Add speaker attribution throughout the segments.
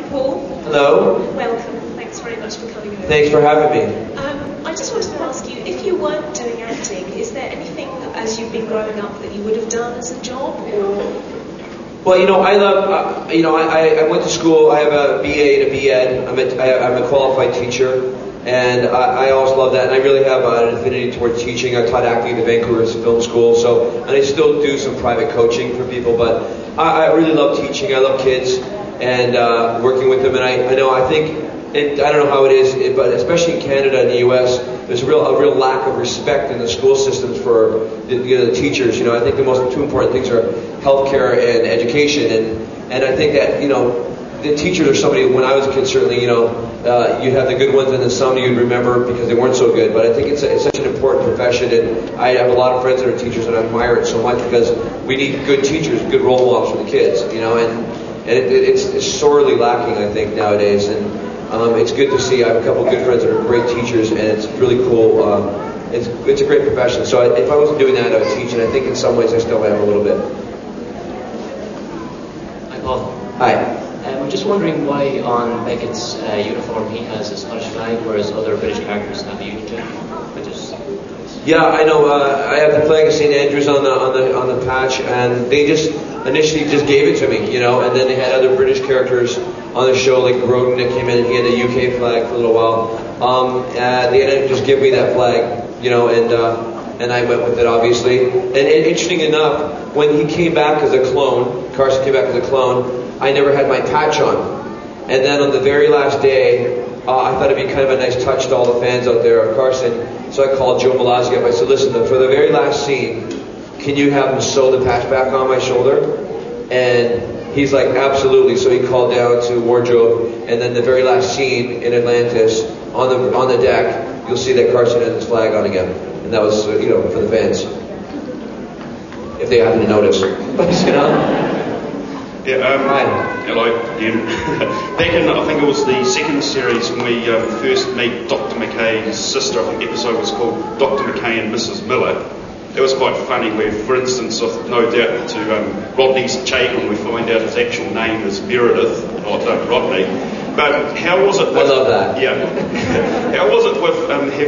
Speaker 1: Paul.
Speaker 2: Hello.
Speaker 1: Welcome. Thanks very much for coming over.
Speaker 2: Thanks for having me.
Speaker 1: I just wanted to ask you, if you weren't doing acting, is there anything as you've been growing up that you would have done as a job, or?
Speaker 2: Well, I love, I went to school. I have a BA and a BEd. I'm a qualified teacher, and I always love that. And I really have an affinity towards teaching. I taught acting at the Vancouver Film School, and I still do some private coaching for people. But I really love teaching. I love kids and working with them. And I don't know how it is, but especially in Canada and the U.S., there's a real lack of respect in the school systems for the teachers. I think the most two important things are healthcare and education, and I think that the teachers are somebody. When I was a kid, certainly you'd have the good ones and then some you'd remember because they weren't so good. But I think it's such an important profession, and I have a lot of friends that are teachers, and I admire it so much because we need good teachers, good role models for the kids. And it's sorely lacking, I think, nowadays. And it's good to see. I have a couple of good friends that are great teachers, and it's really cool. It's a great profession. So if I wasn't doing that, I would teach, and I think in some ways I still am a little bit.
Speaker 3: Hi, Paul.
Speaker 2: Hi.
Speaker 3: I'm just wondering why on Beckett's uniform he has a Scottish flag, whereas other British characters have a Union Jack.
Speaker 2: Yeah, I know. I have the flag of St. Andrews on the patch, and they just initially just gave it to me, and then they had other British characters on the show, like Grodin that came in and he had a UK flag for a little while. They ended up just giving me that flag, and I went with it, obviously. And interesting enough, when he came back as a clone, Carson came back as a clone, I never had my patch on. And then on the very last day, I thought it'd be kind of a nice touch to all the fans out there of Carson. So I called Joe Malazzi up. I said, listen, for the very last scene, can you have him sew the patch back on my shoulder? And he's like, absolutely. So he called down to wardrobe, and then the very last scene in Atlantis, on the deck, you'll see that Carson has his flag on again. And that was, for the fans. If they happen to notice.
Speaker 4: Yeah, hello, Ian. Back in, I think it was the second series when we first meet Dr. McKay's sister. I think the episode was called Dr. McKay and Mrs. Miller. It was quite funny where, for instance, no doubt to Rodney's Chagan, we find out his actual name is Meredith, not Rodney. But how was it with...
Speaker 2: I love that.
Speaker 4: Yeah. How was it with having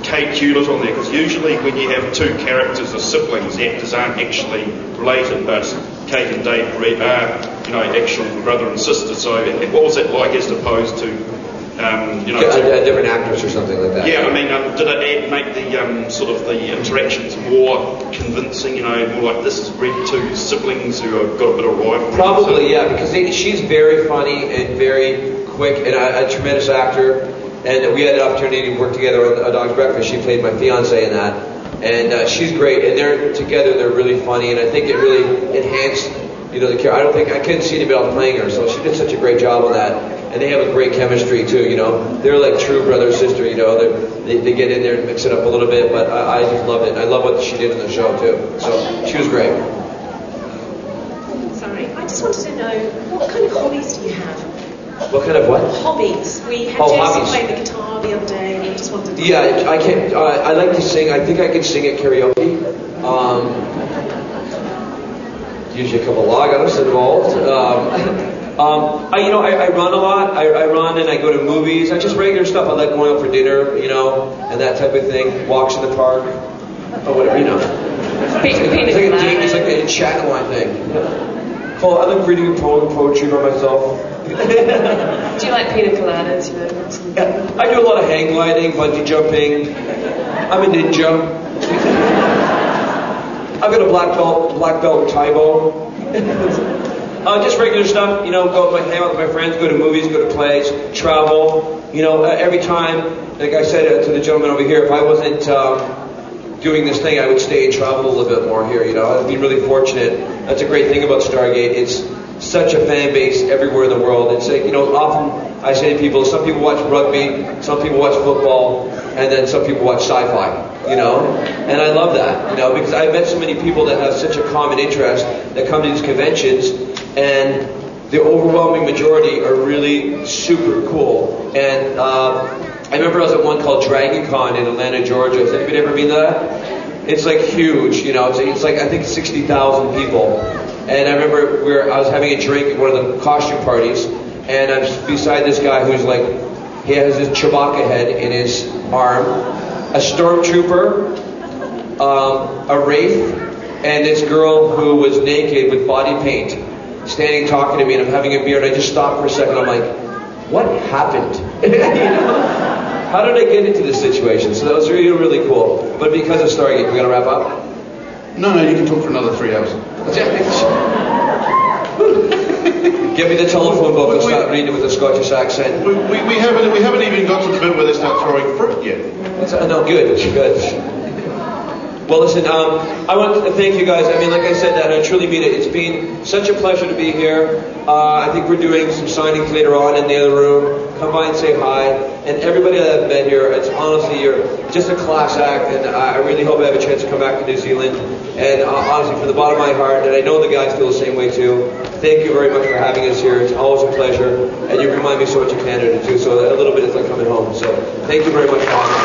Speaker 4: Kate Hewlett on there? Because usually when you have two characters as siblings, the actors aren't actually related, but Kate and Dave are, actual brother and sister. So what was it like as opposed to...
Speaker 2: a different actress or something like that.
Speaker 4: Yeah, I mean, did it make the sort of the interactions more convincing? More like this is really two siblings who have got a bit of rivalry.
Speaker 2: Probably, yeah, because she's very funny and very quick and a tremendous actor. And we had an opportunity to work together on A Dog's Breakfast. She played my fiance in that, and she's great. And they're really funny, and I think it really enhanced, the character. I couldn't see anybody else playing her, so she did such a great job on that. And they have a great chemistry too, They're like true brother sister, They get in there and mix it up a little bit, but I just loved it. I love what she did in the show too. So she was great.
Speaker 1: Sorry, I just wanted to know, what kind of hobbies do you have?
Speaker 2: What kind of what?
Speaker 1: Hobbies. We had Jason play the guitar the other day, and I just wanted to...
Speaker 2: Yeah, I can't. I like to sing. I think I can sing at karaoke. Usually a couple of logos involved. I run a lot. I run and I go to movies. I just regular stuff. I like going out for dinner, and that type of thing. Walks in the park, or whatever, It's like a chatline thing. I like reading poetry by myself.
Speaker 1: Do you like pina coladas?
Speaker 2: Yeah, I do a lot of hang gliding, bungee jumping. I'm a ninja. I've got a black belt in Taibo. Just regular stuff, go hang out with my friends, go to movies, go to plays, travel. Every time, like I said to the gentleman over here, if I wasn't doing this thing, I would stay and travel a little bit more here. I've been really fortunate. That's a great thing about Stargate. It's such a fan base everywhere in the world. It's like, often I say to people, some people watch rugby, some people watch football, and then some people watch sci-fi. And I love that, because I've met so many people that have such a common interest that come to these conventions, and the overwhelming majority are really super cool. And I remember I was at one called Dragon Con in Atlanta, Georgia. Has anybody ever been to that? It's like huge, it's like I think 60,000 people. And I remember I was having a drink at one of the costume parties, and I'm beside this guy who's like, he has his Chewbacca head in his arm, a stormtrooper, a wraith, and this girl who was naked with body paint, standing talking to me, and I'm having a beer, and I just stopped for a second. I'm like, what happened? You know? How did I get into this situation? So that was really, really cool. But because of Stargate, we gotta wrap up?
Speaker 5: No, you can talk for another 3 hours.
Speaker 2: Give me the telephone book and start reading it with a Scottish accent.
Speaker 5: We haven't even got to the bit where they start throwing fruit yet.
Speaker 2: No, good. Well, listen, I want to thank you guys. I mean, like I said, that I truly mean it. It's been such a pleasure to be here. I think we're doing some signings later on in the other room. Come by and say hi. And everybody that I've met here, it's honestly, you're just a class act. And I really hope I have a chance to come back to New Zealand. And honestly, from the bottom of my heart, and I know the guys feel the same way too, thank you very much for having us here. It's always a pleasure. And you remind me so much of Canada too. So a little bit it's like coming home. So thank you very much, Mom.